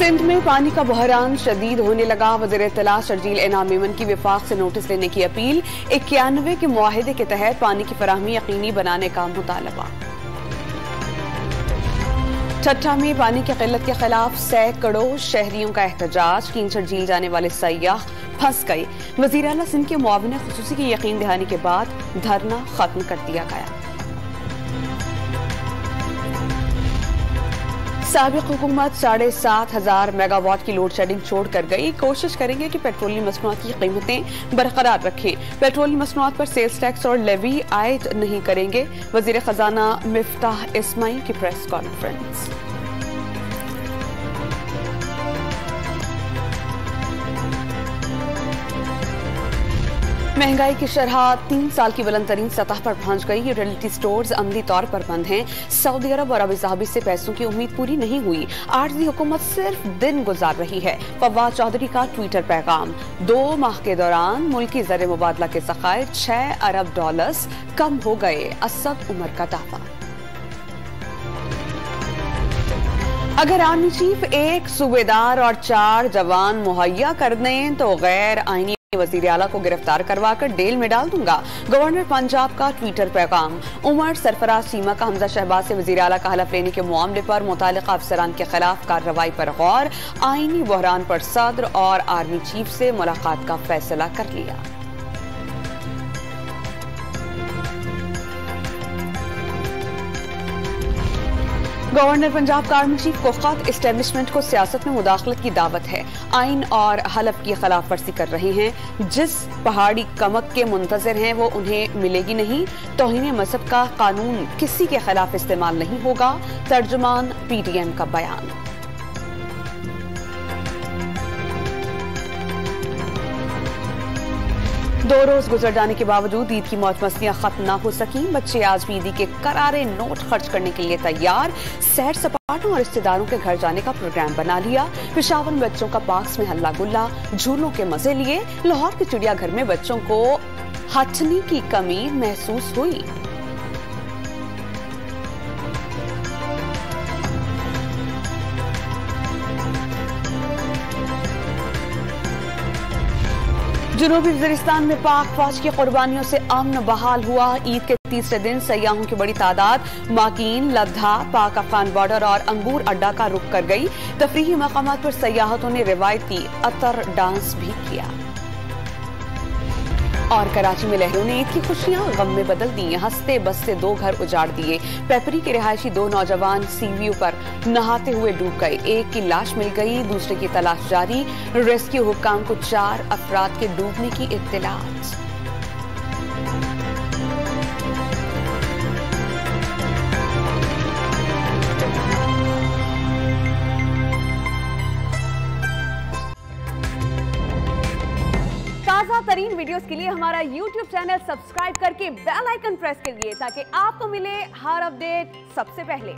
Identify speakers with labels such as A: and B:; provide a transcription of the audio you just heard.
A: सिंध में पानी का बहरान शदीद होने लगा। वज़ीर इत्तला शर्जील इनाम मेमन की विफाक से नोटिस लेने की अपील। 91 के मुआहिदे के तहत पानी की फराहमी यकीनी बनाने का मुतालबा। ठट्ठा में पानी की किल्लत के खिलाफ सैकड़ों शहरियों का एहतजाज। कींचड़ झील जाने वाले सयाह फंस गए। वज़ीर आला सिंध के मुआविन खुसूसी की यकीन दहानी के बाद धरना खत्म कर दिया गया। साबिक हुकूमत 7,500 मेगावाट की लोड शेडिंग छोड़ कर गई। कोशिश करेंगे कि पेट्रोलियम मसनूआत की कीमतें बरकरार रखें। पेट्रोलियम मसनूआत पर सेल्स टैक्स और लेवी आयद नहीं करेंगे। वज़ीर खजाना मिफ्ताह इस्माइल की प्रेस कॉन्फ्रेंस। महंगाई की शरह 3 साल की बुलंद तरीन सतह पर पहुंच गई। रियल्टी स्टोर्स अमली तौर पर बंद हैं। सऊदी अरब और अबू धाबी से पैसों की उम्मीद पूरी नहीं हुई। आर्जी हुकूमत सिर्फ दिन गुजार रही है। फवाद चौधरी का ट्विटर पैगाम। 2 माह के दौरान मुल्की ज़र मुबादला के ज़खायर $6 अरब कम हो गए। असद उमर का दावा। अगर आर्मी चीफ 1 सूबेदार और 4 जवान मुहैया कर दें तो गैर आईनी वज़ीर आला को गिरफ्तार करवाकर जेल में डाल दूंगा। गवर्नर पंजाब का ट्विटर पैगाम। उमर सरफराज चीमा का हमजा शहबाज से वज़ीर आला का हलफ लेने के मामले पर मुतालिका अफसरान के खिलाफ कार्रवाई पर गौर। आईनी बहरान पर सदर और आर्मी चीफ से मुलाकात का फैसला कर लिया। गवर्नर पंजाब का आर्मी चीफ को खत। एस्टेब्लिशमेंट को सियासत में मुदाखलत की दावत है। आइन और हलफ की खिलाफ वर्जी कर रहे हैं। जिस पहाड़ी कमक के मुंतजर हैं वो उन्हें मिलेगी नहीं। तौहीन मजहब का कानून किसी के खिलाफ इस्तेमाल नहीं होगा। तर्जुमान PTM का बयान। दो रोज गुजर जाने के बावजूद ईद की मौज मस्तियां खत्म न हो सकी। बच्चे आज भी ईदी के करारे नोट खर्च करने के लिए तैयार। सैर सपाटों और रिश्तेदारों के घर जाने का प्रोग्राम बना लिया। पेशावर में बच्चों का पार्क्स में हल्ला गुल्ला। झूलों के मजे लिए। लाहौर के चिड़ियाघर में बच्चों को हथनी की कमी महसूस हुई। जनूबी वज़ीरिस्तान में पाक फौज की कुर्बानियों से अमन बहाल हुआ। ईद के तीसरे दिन सयाहों की बड़ी तादाद माकीन, लद्दा, पाक अफगान बॉर्डर और अंगूर अड्डा का रुख कर गई। तफरीही मकामात पर सयाहतों ने रिवायती अतर डांस भी किया। और कराची में लहरों ने ईद की खुशियां गम में बदल दी। हंसते बसते 2 घर उजाड़ दिए। पेपरी के रिहायशी 2 नौजवान सीव्यू पर नहाते हुए डूब गए। एक की लाश मिल गई, दूसरे की तलाश जारी। रेस्क्यू हुक्काम को 4 अफराद के डूबने की इत्तलात। ताज़ा तरीन वीडियोस के लिए हमारा YouTube चैनल सब्सक्राइब करके बेल आइकन प्रेस करिए ताकि आपको मिले हर अपडेट सबसे पहले।